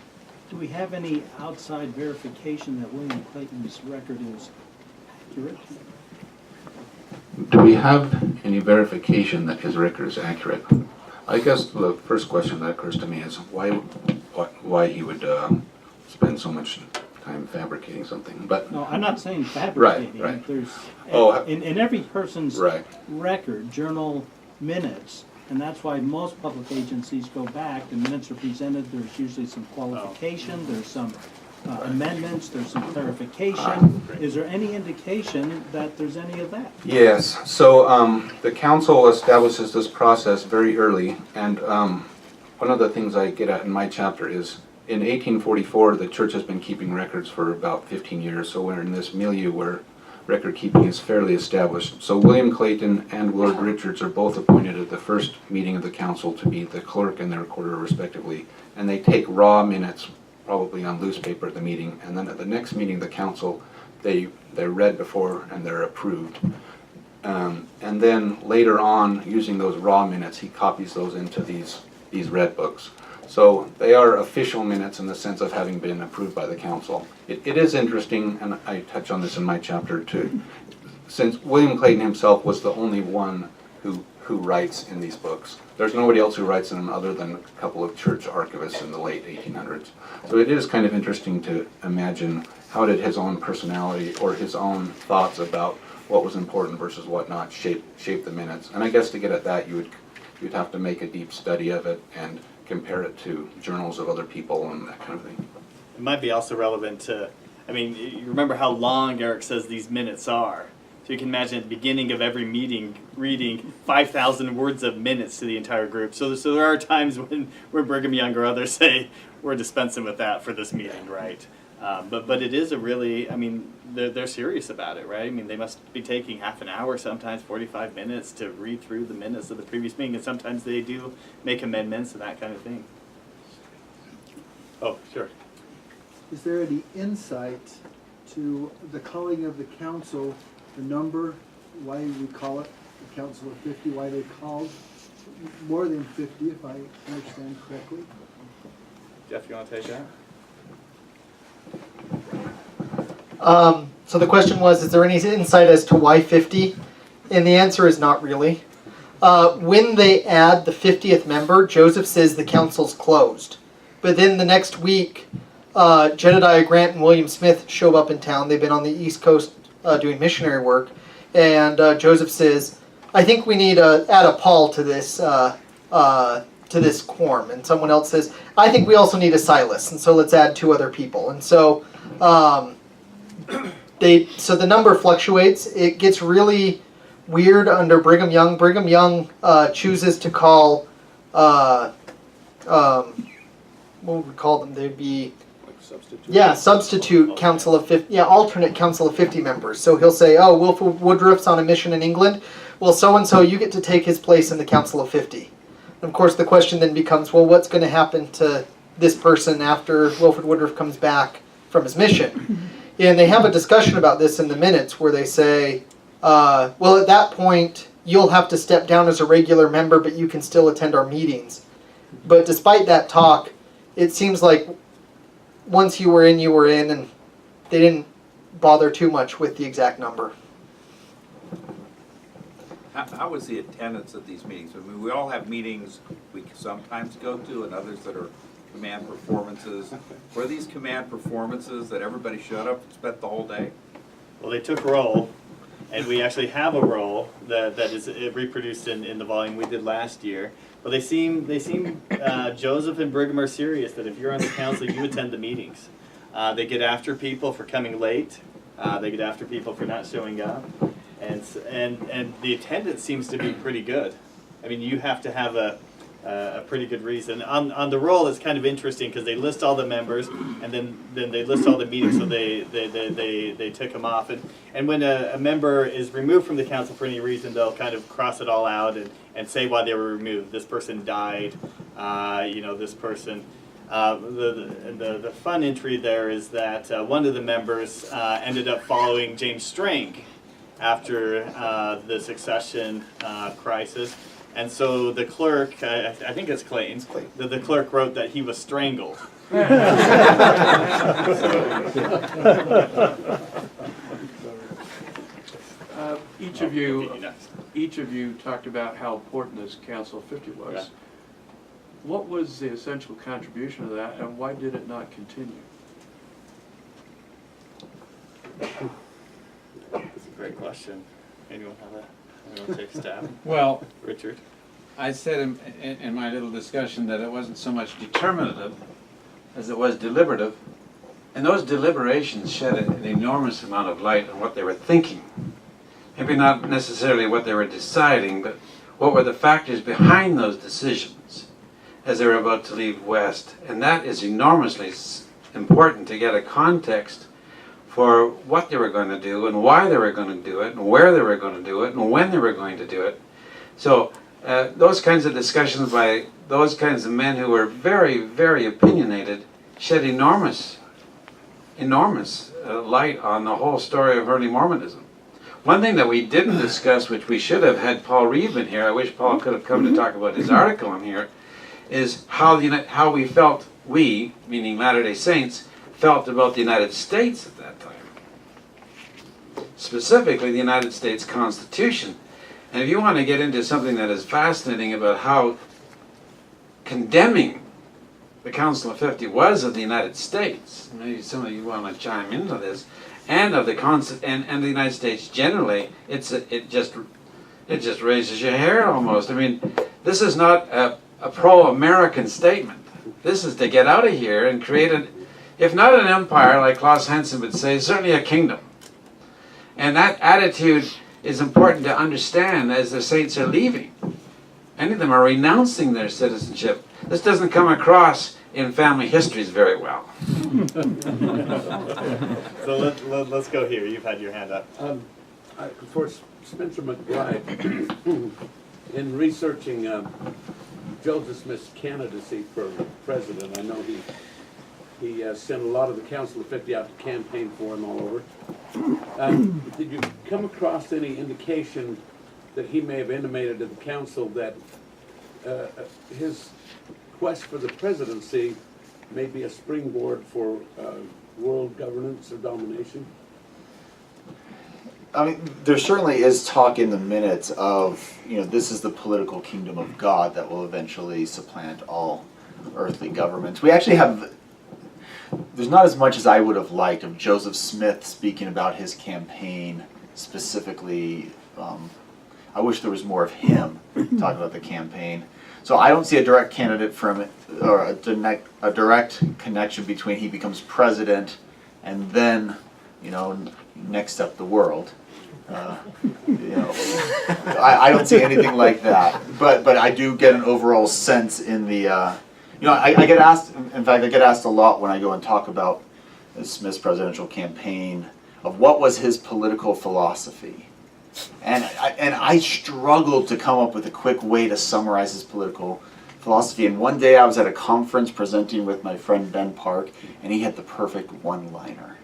G: Do we have any outside verification that William Clayton's record is accurate?
E: Do we have any verification that his record is accurate? I guess the first question that occurs to me is why he would spend so much time fabricating something. But
G: No, I'm not saying fabricating.
E: Right.
G: There's,
E: Oh,
G: in every person's
E: right.
G: record, journal, minutes, and that's why most public agencies go back, the minutes are presented, there's usually some qualification, there's some amendments, there's some clarification. Is there any indication that there's any of that?
E: Yes. So the council establishes this process very early, and one of the things I get at in my chapter is in 1844, the church has been keeping records for about 15 years, so we're in this milieu where record keeping is fairly established. So William Clayton and Willard Richards are both appointed at the first meeting of the council to be the clerk and the recorder respectively, and they take raw minutes, probably on loose paper at the meeting, and then at the next meeting of the council, they're read before and they're approved. And then later on, using those raw minutes, he copies those into these red books. So they are official minutes in the sense of having been approved by the council. It is interesting, and I touch on this in my chapter too, since William Clayton himself was the only one who writes in these books. There's nobody else who writes in them other than a couple of church archivists in the late 1800s. So it is kind of interesting to imagine how did his own personality or his own thoughts about what was important versus what not shape the minutes. And I guess to get at that, you'd have to make a deep study of it and compare it to journals of other people and that kind of thing.
B: It might be also relevant to, I mean, you remember how long Eric says these minutes are. So you can imagine at the beginning of every meeting reading 5,000 words of minutes to the entire group. So there are times when Brigham Young or others say, we're dispensing with that for this meeting, right? But it is a really, I mean, they're serious about it, right? I mean, they must be taking half an hour, sometimes 45 minutes to read through the minutes of the previous meeting, and sometimes they do make amendments and that kind of thing. Oh, sure.
H: Is there any insight to the calling of the council, the number, why we call it the Council of 50, why they called more than 50, if I understand correctly?
B: Jeff, you want to take that?
D: So the question was, is there any insight as to why 50? And the answer is not really. When they add the 50th member, Joseph says the council's closed. But then the next week, Jedediah Grant and William Smith show up in town. They've been on the East Coast doing missionary work. And Joseph says, I think we need to add a Paul to this quorum. And someone else says, I think we also need a Silas. And so let's add 2 other people. And so so the number fluctuates. It gets really weird under Brigham Young. Brigham Young chooses to call, what would we call them? They'd be, substitute council of 50, alternate council of 50 members. So he'll say, oh, Wilford Woodruff's on a mission in England. Well, so-and-so, you get to take his place in the council of 50. And of course, the question then becomes, well, what's going to happen to this person after Wilford Woodruff comes back from his mission? And they have a discussion about this in the minutes where they say, well, at that point, you'll have to step down as a regular member, but you can still attend our meetings. But despite that talk, it seems like once you were in, and they didn't bother too much with the exact number.
I: How was the attendance at these meetings? I mean, we all have meetings we sometimes go to and others that are command performances. Were these command performances that everybody showed up and spent the whole day?
B: Well, they took roll, and we actually have a roll that is reproduced in the volume we did last year. But they seem Joseph and Brigham are serious that if you're on the council, you attend the meetings. They get after people for coming late. They get after people for not showing up, and the attendance seems to be pretty good. I mean, you have to have a pretty good reason. On the roll, it's kind of interesting because they list all the members and then they list all the meetings, so they took them off. And when a member is removed from the council for any reason, they'll kind of cross it all out and say why they were removed. This person died, this person. The fun entry there is that one of the members ended up following James Strang after the succession crisis. And so the clerk, I think it's Clayton, the clerk wrote that he was strangled.
J: Each of you talked about how important this Council of 50 was. What was the essential contribution of that, and why did it not continue?
B: That's a great question. Anyone take a stab?
E: Well,
B: Richard?
E: I said in my little discussion that it wasn't so much determinative as it was deliberative. And those deliberations shed an enormous amount of light on what they were thinking. Maybe not necessarily what they were deciding, but what were the factors behind those decisions as they were about to leave West. And that is enormously important to get a context for what they were going to do and why they were going to do it and where they were going to do it and when they were going to do it. So those kinds of discussions by those kinds of men who were very, very opinionated shed enormous light on the whole story of early Mormonism. One thing that we didn't discuss, which we should have had Paul Reeve in here, I wish Paul could have come to talk about his article in here, is how we felt, we, meaning Latter-day Saints, felt about the United States at that time. Specifically, the United States Constitution. And if you want to get into something that is fascinating about how condemning the Council of 50 was of the United States, maybe some of you want to chime into this, and of the and the United States generally, it just raises your hair almost. I mean, this is not a pro-American statement. This is to get out of here and create if not an empire, like Klaus Hansen would say, certainly a kingdom. And that attitude is important to understand as the saints are leaving. Many of them are renouncing their citizenship. This doesn't come across in family histories very well.
B: So let's go here. You've had your hand up.
K: For Spencer McBride, in researching Joseph Smith's candidacy for president, I know he sent a lot of the Council of 50 out to campaign for him all over. Did you come across any indication that he may have intimated to the council that his quest for the presidency may be a springboard for world governance or domination?
C: I mean, there certainly is talk in the minutes of, this is the political kingdom of God that will eventually supplant all earthly governments. We actually have, there's not as much as I would have liked of Joseph Smith speaking about his campaign specifically. I wish there was more of him talking about the campaign. So I don't see a direct candidate from it, or a direct connection between he becomes president and then, next up the world. I don't see anything like that. But I do get an overall sense in the, I get asked, in fact, I get asked a lot when I go and talk about Smith's presidential campaign of what was his political philosophy. And I struggled to come up with a quick way to summarize his political philosophy. And one day I was at a conference presenting with my friend Ben Park, and he had the perfect one-liner.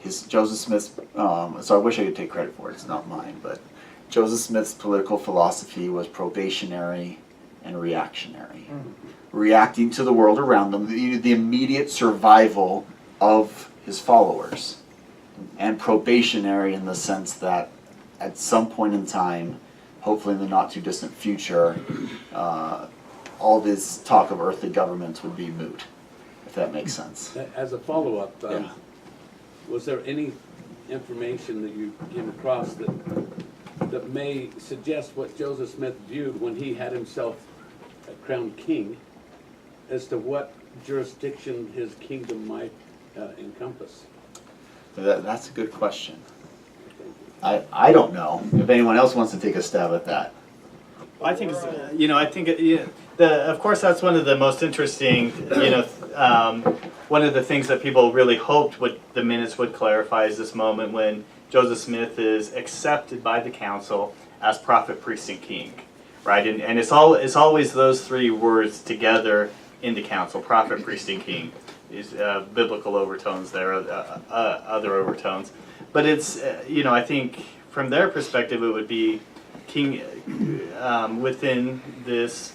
C: Joseph Smith's, so I wish I could take credit for it, it's not mine, but Joseph Smith's political philosophy was probationary and reactionary. Reacting to the world around them, the immediate survival of his followers. And probationary in the sense that at some point in time, hopefully in the not too distant future, all this talk of earthly governments would be moot, if that makes sense.
K: As a follow-up, was there any information that you came across that may suggest what Joseph Smith viewed when he had himself crowned king, as to what jurisdiction his kingdom might encompass?
C: That's a good question. I don't know. If anyone else wants to take a stab at that.
B: I think of course that's one of the most interesting, one of the things that people really hoped the minutes would clarify is this moment when Joseph Smith is accepted by the council as prophet, priest, and king, right? And it's always those three words together in the council: prophet, priest, and king. These biblical overtones there, other overtones. But it's, I think from their perspective, it would be king within this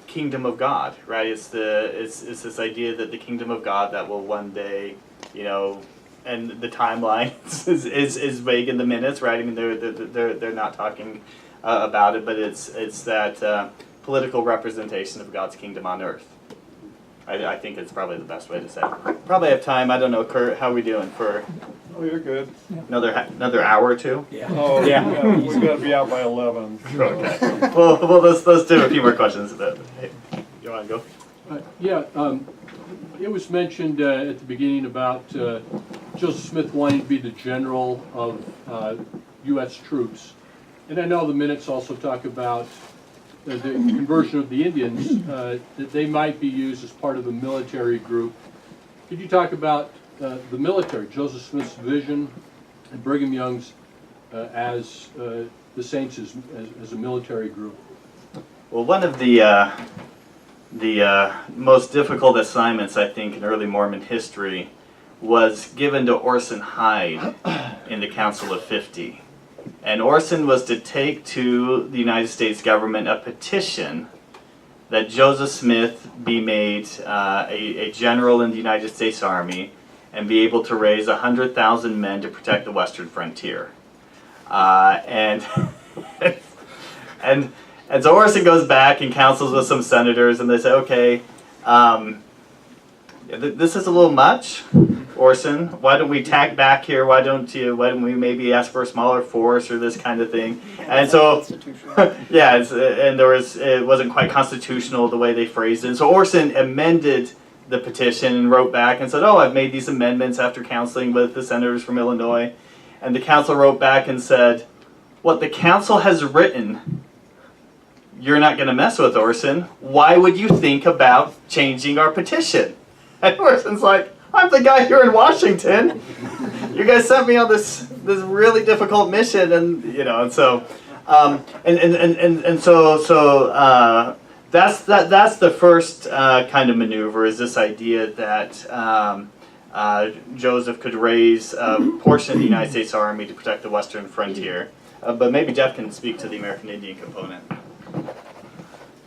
B: kingdom of God, right? It's this idea that the kingdom of God that will one day, and the timeline is vague in the minutes, right? I mean, they're not talking about it, but it's that political representation of God's kingdom on earth. I think it's probably the best way to say it. Probably have time. I don't know, Kurt, how are we doing for
A: Oh, you're good.
B: another hour or two?
A: Oh, yeah, we gotta be out by 11.
B: Okay. well, let's do a few more questions. Hey, you want to go?
J: It was mentioned at the beginning about Joseph Smith wanting to be the general of U.S. troops. And I know the minutes also talk about the conversion of the Indians, that they might be used as part of a military group. Could you talk about the military, Joseph Smith's vision and Brigham Young's as the Saints as a military group?
B: Well, one of the most difficult assignments, I think, in early Mormon history was given to Orson Hyde in the Council of 50. And Orson was to take to the United States government a petition that Joseph Smith be made a general in the United States Army and be able to raise 100,000 men to protect the western frontier. And so Orson goes back and counsels with some senators, and they say, okay, this is a little much, Orson. Why don't we tack back here? Why don't we maybe ask for a smaller force or this kind of thing? And so, yeah, it wasn't quite constitutional the way they phrased it. And so Orson amended the petition and wrote back and said, oh, I've made these amendments after counseling with the senators from Illinois. And the council wrote back and said, what the council has written, you're not going to mess with, Orson. Why would you think about changing our petition? And Orson's like, I'm the guy here in Washington. You guys sent me on this really difficult mission, and so that's the first kind of maneuver, is this idea that Joseph could raise a portion of the United States Army to protect the western frontier. But maybe Jeff can speak to the American Indian component.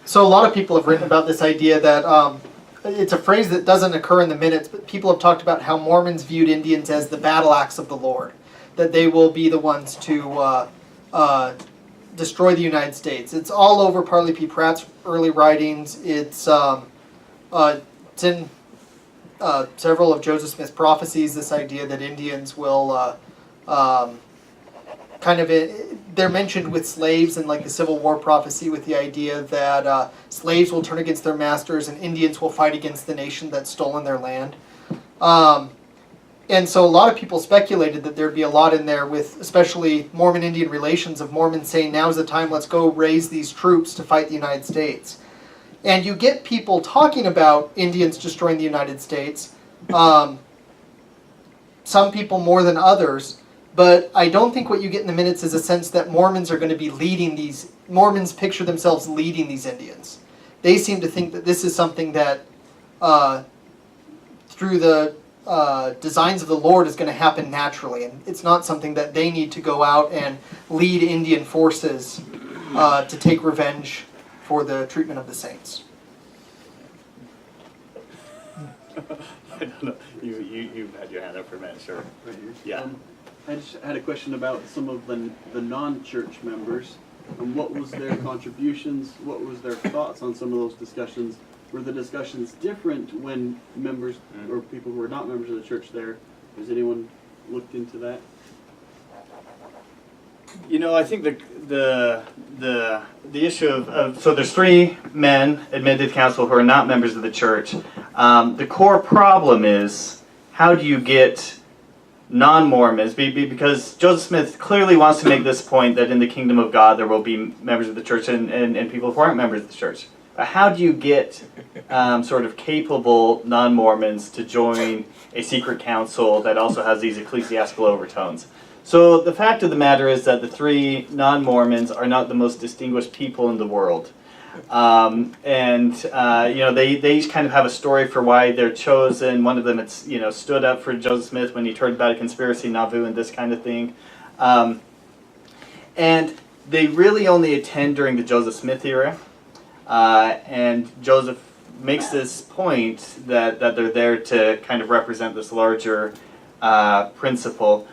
D: So a lot of people have written about this idea that it's a phrase that doesn't occur in the minutes, but people have talked about how Mormons viewed Indians as the battle axe of the Lord, that they will be the ones to destroy the United States. It's all over Parley P. Pratt's early writings. It's in several of Joseph Smith's prophecies, this idea that Indians will they're mentioned with slaves in like the Civil War prophecy, with the idea that slaves will turn against their masters and Indians will fight against the nation that's stolen their land. And so a lot of people speculated that there'd be a lot in there with especially Mormon-Indian relations, of Mormons saying, now's the time, let's go raise these troops to fight the United States. And you get people talking about Indians destroying the United States, some people more than others, but I don't think what you get in the minutes is a sense that Mormons are going to be leading these, Mormons picture themselves leading these Indians. They seem to think that this is something that through the designs of the Lord is going to happen naturally, and it's not something that they need to go out and lead Indian forces to take revenge for the treatment of the saints.
B: I don't know. You had your hand up for a minute, sure.
L: Right here.
B: Yeah.
L: I just had a question about some of the non-church members, and what was their contributions, what was their thoughts on some of those discussions. Were the discussions different when members or people who were not members of the church there? Has anyone looked into that?
B: I think the issue of so there's 3 men admitted to council who are not members of the church. The core problem is, how do you get non-Mormons, because Joseph Smith clearly wants to make this point that in the kingdom of God there will be members of the church and people who aren't members of the church. But how do you get sort of capable non-Mormons to join a secret council that also has these ecclesiastical overtones? So the fact of the matter is that the 3 non-Mormons are not the most distinguished people in the world. They each kind of have a story for why they're chosen. One of them, stood up for Joseph Smith when he heard about a conspiracy, Nauvoo, and this kind of thing. And they really only attend during the Joseph Smith era. And Joseph makes this point that they're there to kind of represent this larger principle.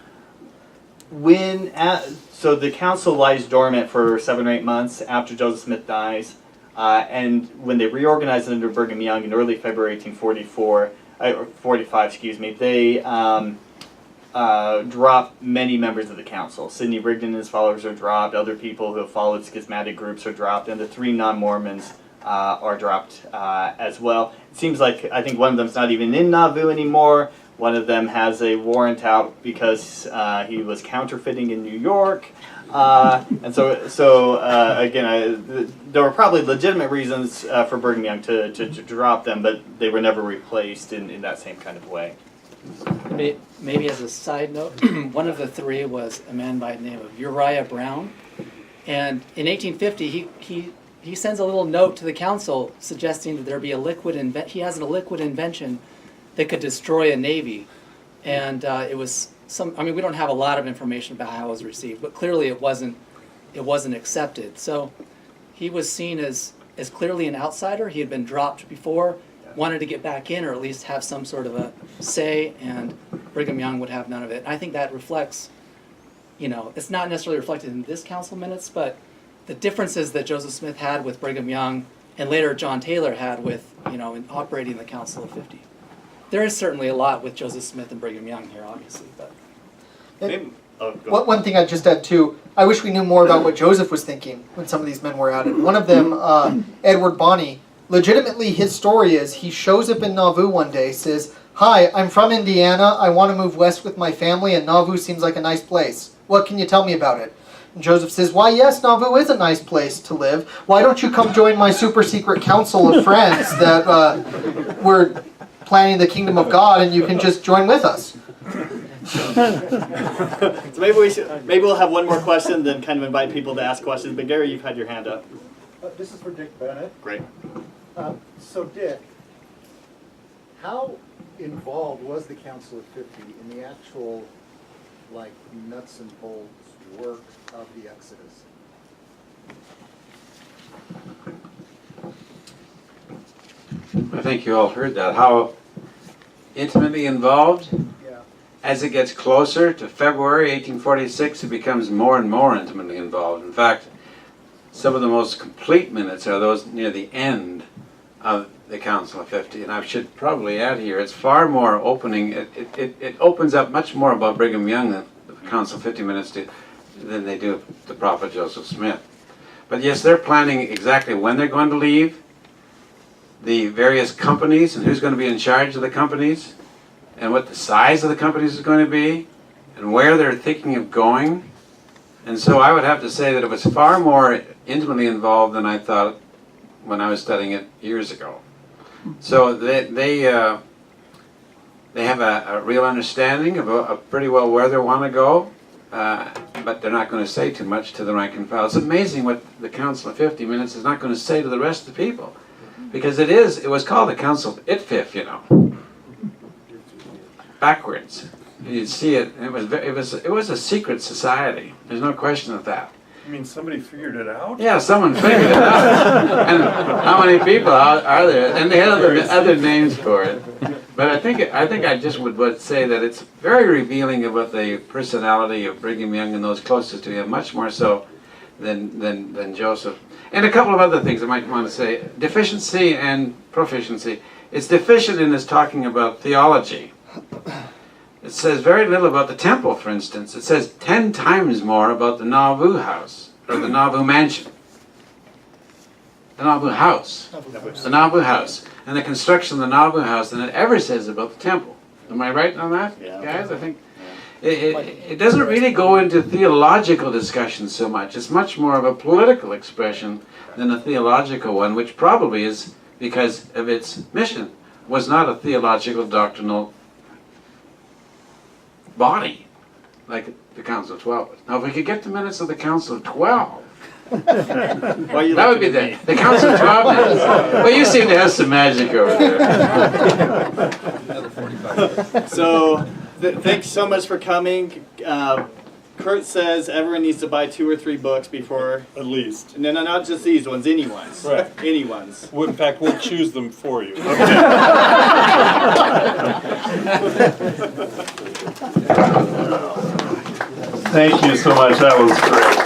B: So the council lies dormant for 7 or 8 months after Joseph Smith dies. And when they reorganized under Brigham Young in early February 1845, they dropped many members of the council. Sidney Rigdon and his followers are dropped. Other people who have followed schismatic groups are dropped, and the 3 non-Mormons are dropped as well. It seems like I think one of them's not even in Nauvoo anymore. One of them has a warrant out because he was counterfeiting in New York. And so again, there were probably legitimate reasons for Brigham Young to drop them, but they were never replaced in that same kind of way.
F: Maybe as a side note, one of the 3 was a man by the name of Uriah Brown, and in 1850 he sends a little note to the council suggesting that there be a liquid he has a liquid invention that could destroy a navy, and it was we don't have a lot of information about how it was received, but clearly it wasn't accepted. So he was seen as clearly an outsider. He had been dropped before, wanted to get back in or at least have some sort of a say, and Brigham Young would have none of it. I think that reflects, it's not necessarily reflected in this council minutes, but the differences that Joseph Smith had with Brigham Young and later John Taylor had with, in operating the Council of 50. There is certainly a lot with Joseph Smith and Brigham Young here, obviously, but.
D: One thing I'd just add too, I wish we knew more about what Joseph was thinking when some of these men were at it. One of them, Edward Bonney, legitimately his story is he shows up in Nauvoo one day, says, "Hi, I'm from Indiana, I want to move west with my family and Nauvoo seems like a nice place. What can you tell me about it?" And Joseph says, "Why yes, Nauvoo is a nice place to live. Why don't you come join my super secret council of friends that we're planning the kingdom of God and you can just join with us."
B: So maybe we'll have one more question, then kind of invite people to ask questions. But Gary, you've had your hand up.
M: This is for Dick Bennett.
B: Great.
M: So Dick, how involved was the Council of 50 in the actual, nuts and bolts work of the Exodus?
E: I think you all heard that. How intimately involved?
M: Yeah.
E: As it gets closer to February 1846, it becomes more and more intimately involved. In fact, some of the most complete minutes are those near the end of the Council of 50. And I should probably add here, it's far more opening. It opens up much more about Brigham Young than the Council of 50 minutes do, than they do the prophet Joseph Smith. But yes, they're planning exactly when they're going to leave, the various companies and who's going to be in charge of the companies, and what the size of the companies is going to be, and where they're thinking of going. And so I would have to say that it was far more intimately involved than I thought when I was studying it years ago. So they have a real understanding of pretty well where they want to go, but they're not going to say too much to the rank and file. It's amazing what the Council of 50 Minutes is not going to say to the rest of the people, because it was called the Council of Itfif, backwards. You'd see it. It was a secret society. There's no question of that.
A: You mean somebody figured it out?
E: Yeah, someone figured it out. And how many people are there? And they had other names for it. But I think I just would say that it's very revealing about the personality of Brigham Young and those closest to him, much more so than Joseph. And a couple of other things I might want to say. Deficiency and proficiency. It's deficient in this talking about theology. It says very little about the temple, for instance. It says 10 times more about the Nauvoo house, or the Nauvoo mansion. The Nauvoo house. The Nauvoo house. And the construction of the Nauvoo house than it ever says about the temple. Am I right on that, guys? I think it doesn't really go into theological discussion so much. It's much more of a political expression than a theological one, which probably is because of its mission. Was not a theological doctrinal body like the Council of 12 was. Now, if we could get the minutes of the Council of 12, that would be the Council of 12 minutes. Well, you seem to have some magic over there.
B: So, thanks so much for coming. Kurt says everyone needs to buy 2 or 3 books before.
A: At least.
B: No, not just these ones, anyone's.
A: Right.
B: Anyone's.
A: In fact, we'll choose them for you. Thank you so much. That was great.